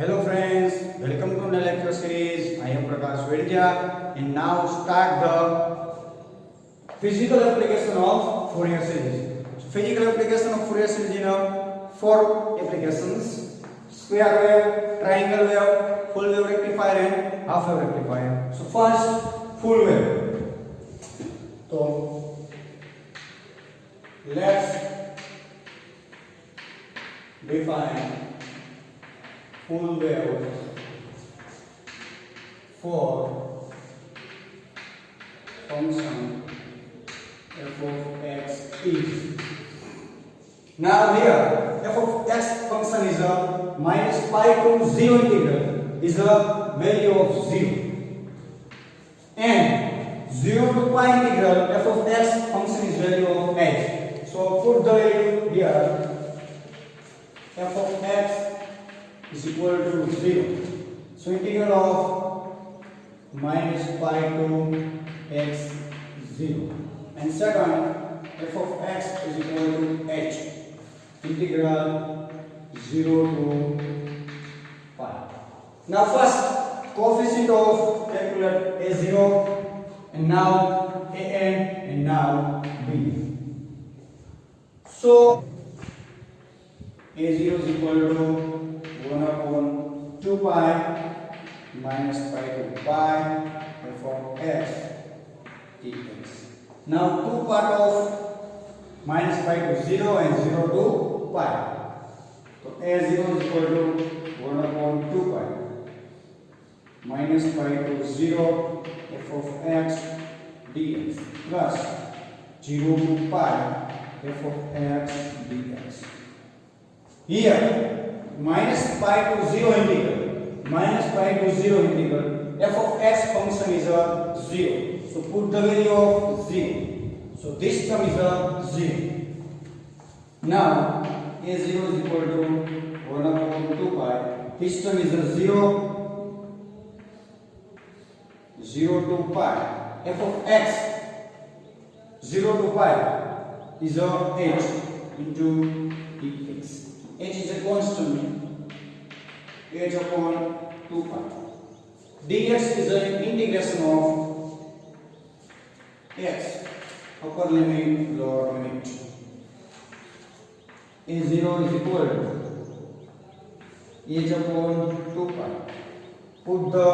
Hello friends, welcome to the lecture series. I am Prakash Vedja and now start the physical application of Fourier series. So, physical application of Fourier series in four applications: square wave, triangle wave, full wave rectifier and half wave rectifier. So first full wave. So let's define full wave for function f of x is. Now here f of x function is a minus pi to 0 integral is a value of 0, and 0 to pi integral f of x function is value of h. So put the value here. F of x is equal to 0. So integral of minus pi to x 0. And second, f of x is equal to h. Integral 0 to pi. Now first, coefficient of calculate a0 and now an and now b. So a0 is equal to 1 upon 2 pi minus pi to pi f of x dx. Now 2 part of minus pi to 0 and 0 to pi. So a0 is equal to 1 upon 2 pi minus pi to 0 f of x dx plus 0 to pi f of x dx. Here minus pi to 0 integral f of x function is a 0. So put the value of 0. So this term is a 0. Now a0 is equal to 1 upon 2 pi. This term is a 0. 0 to pi. F of x 0 to pi is a h into dx. H is a constant, h upon 2 pi. Dx is an integration of x, upper limit, lower limit. A0 is equal to h upon 2 pi. Put the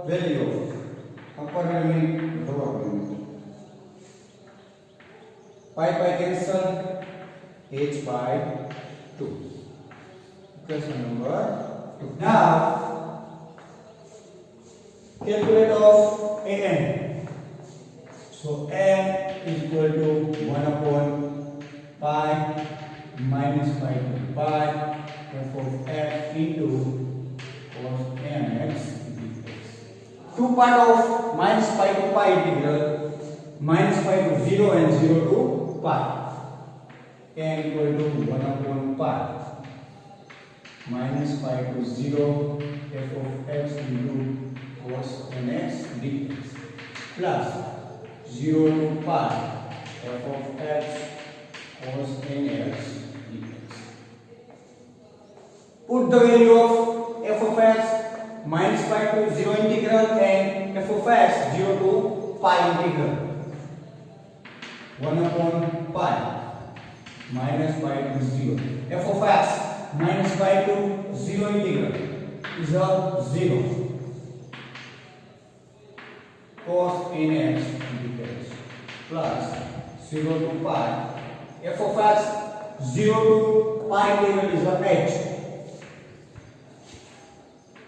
value of upper limit, lower limit. Pi cancel, h by 2. Question number 2. Now calculate of an. So n is equal to 1 upon pi minus pi to pi f of x into cos nx dx. 2 part of minus pi to pi integral minus pi to 0 and 0 to pi. N equal to 1 upon pi minus pi to 0 f of x into cos nx dx plus 0 to pi f of x cos nx dx. Put the value of f of x minus pi to 0 integral and f of x 0 to pi integral. 1 upon pi minus pi to 0. F of x minus pi to 0 integral is a 0 cos nx dx plus 0 to pi f of x 0 to pi integral is a h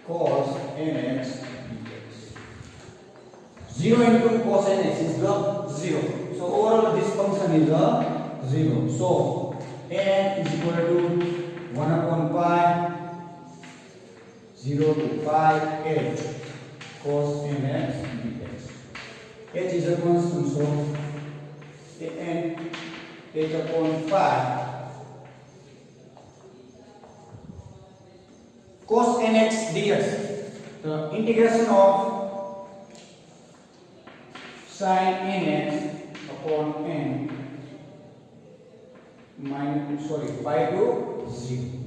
cos nx dx. 0 into cos nx is the 0. So overall this function is a 0. So n is equal to 1 upon pi 0 to pi h cos nx dx. H is a constant, so n h upon pi cos nx dx. The integration of sin nx upon n minus pi to 0.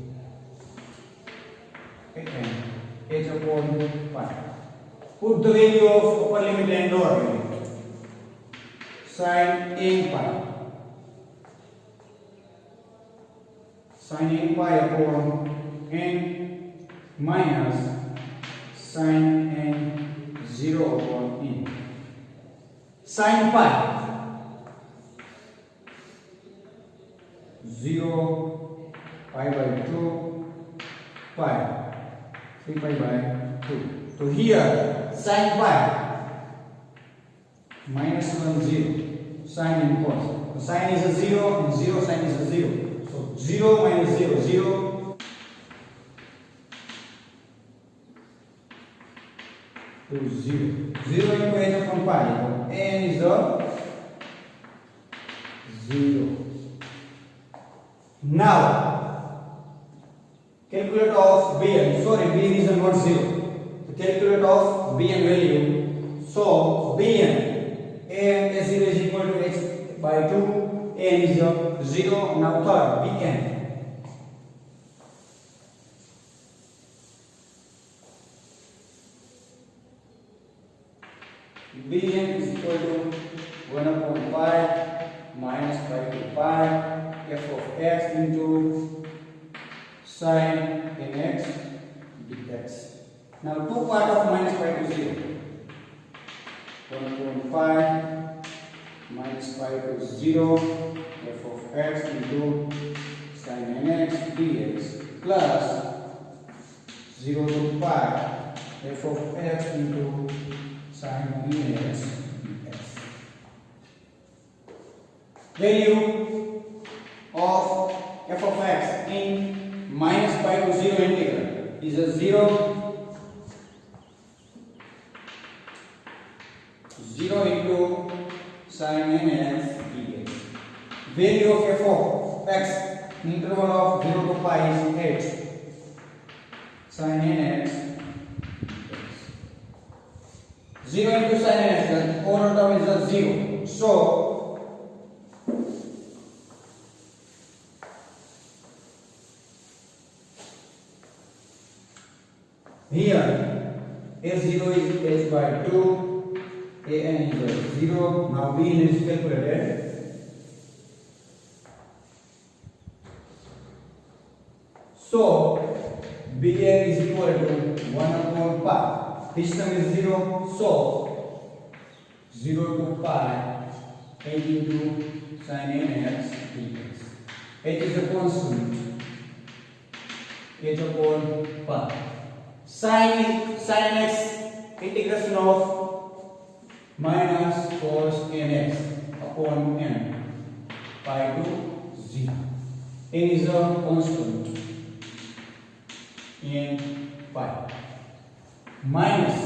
h upon pi. Put the value of upper limit and lower limit. Sin n pi. Sin n pi upon n minus sin n 0 upon n. Sin pi 0 pi by 2 pi 3 pi by 2. So here sin pi minus 1 0 sin and cos. So sin is a 0 and 0 sin is a 0. So 0 minus 0 0 to 0. 0 into h upon pi. So n is a 0. Now calculate of Bn. Sorry, Bn is not 0. The calculate of Bn value. So Bn n is 0 is equal to h by 2. N is 0. Now third Bn. Bn is equal to 1 upon pi minus pi to pi f of x into sin nx dx. Now two part of minus pi to 0. 1 upon pi minus pi to 0 f of x into sin nx dx plus 0 to pi f of x into sin nx dx. Value of f of x in minus pi to 0 integral is a 0 into sin nx dx. Value of f of x interval of 0 to pi is 8 sin nx. 0 into sin nx, the corner term is a 0. So here a0 is h by 2, an is 0. Now bn is calculated. So bn is equal to 1 upon pi. This term is 0. So 0 to pi 8 into sin nx dx. H is a constant. H upon pi. Sin nx integration of minus cos nx upon n pi to 0. N is a constant in pi. Minus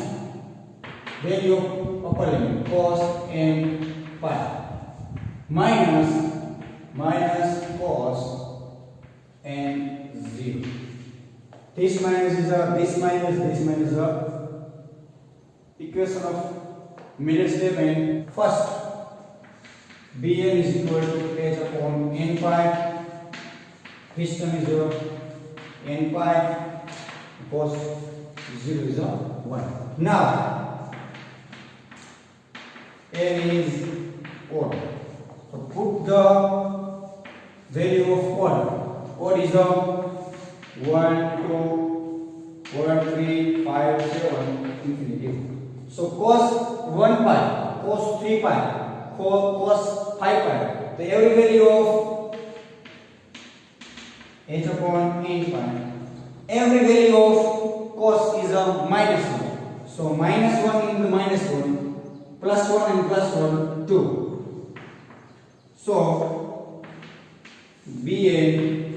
value of upper limit cos n pi minus cos n 0. This minus is a equation of middle step. And first Bn is equal to h upon n pi. This term is n pi cos 0 is 1. Now n is odd. So put the value of odd. Odd is 1, 2, 1, 3, 5, 7, infinity. So cos 1 pi, cos 3 pi, cos 5 pi. So every value of h upon n pi, every value of cos is a minus 1. So minus 1 into minus 1, plus 1 and plus 1, 2. So Bn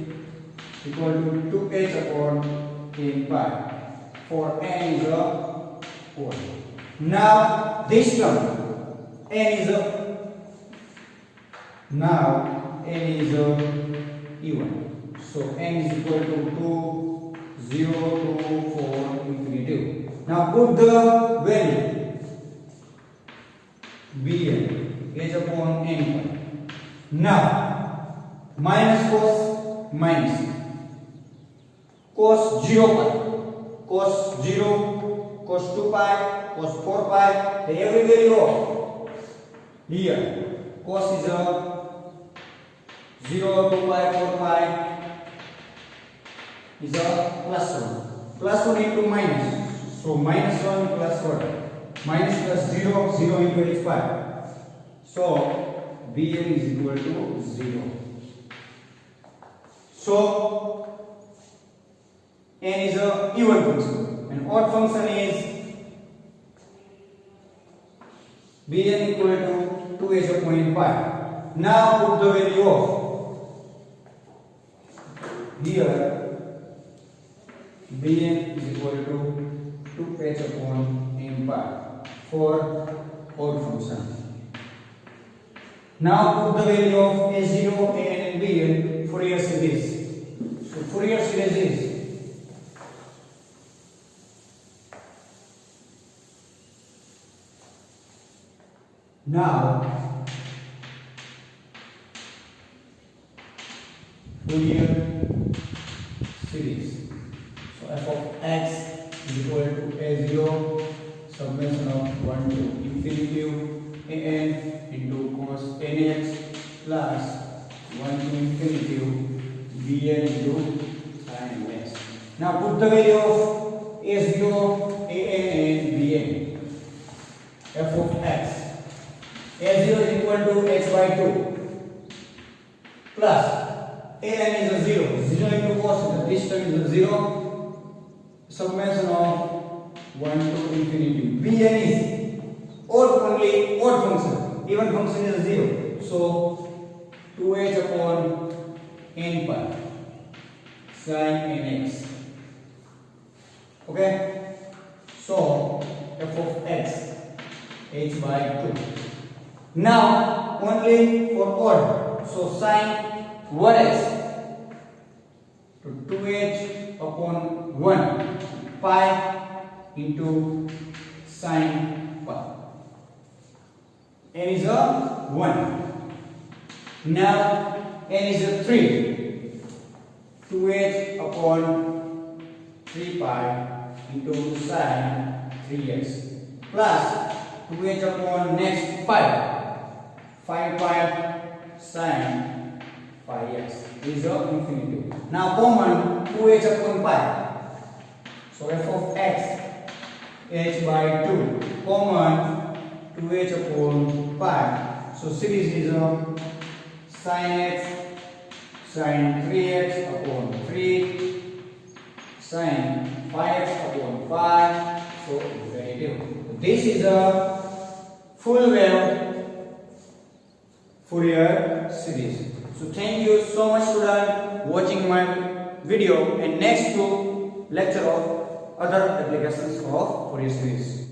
equal to 2h upon n pi. For n is a 4. Now this term n is a even. So n is equal to 2, 0, 2, 4, infinity. Now put the value Bn h upon n pi. Now minus cos minus cos 0 pi cos 0, cos 2 pi, cos 4 pi, the every value of here cos is a 0, 2 pi, 4 pi is a plus 1. Plus 1 into minus. So minus 1 plus 1. Minus plus 0, 0 into h pi. So Bn is equal to 0. So n is a even function and odd function is Bn equal to 2h upon n pi. Now put the value of here Bn is equal to 2h upon n pi for odd function. Now put the value of a0, an and bn Fourier series. So Fourier series is now Fourier series. So f of x is equal to a0 summation of 1 to infinity an into cos nx plus 1 to infinity bn into sin nx. Now put the value of a0, an and bn. F of x a0 is equal to h by 2 plus an is a 0. 0 into cos, this term is a 0. Summation of 1 to infinity. Bn is only odd function. Even function is 0. So 2h upon n pi sin nx. Okay. So f of x h by 2. Now only for odd. So sin 1x to 2h upon 1 pi into sin pi. N is a 1. Now n is a 3. 2h upon 3 pi into sin 3x plus 2h upon next 5. 5 pi sin 5x is a infinity. Now common 2h upon pi. So f of x h by 2 common 2h upon pi. So series is a sin x sin 3x upon 3 sin 5x upon 5. So derivative. This is a full wave Fourier series. So thank you so much student watching my video, and next to lecture of other applications of Fourier series.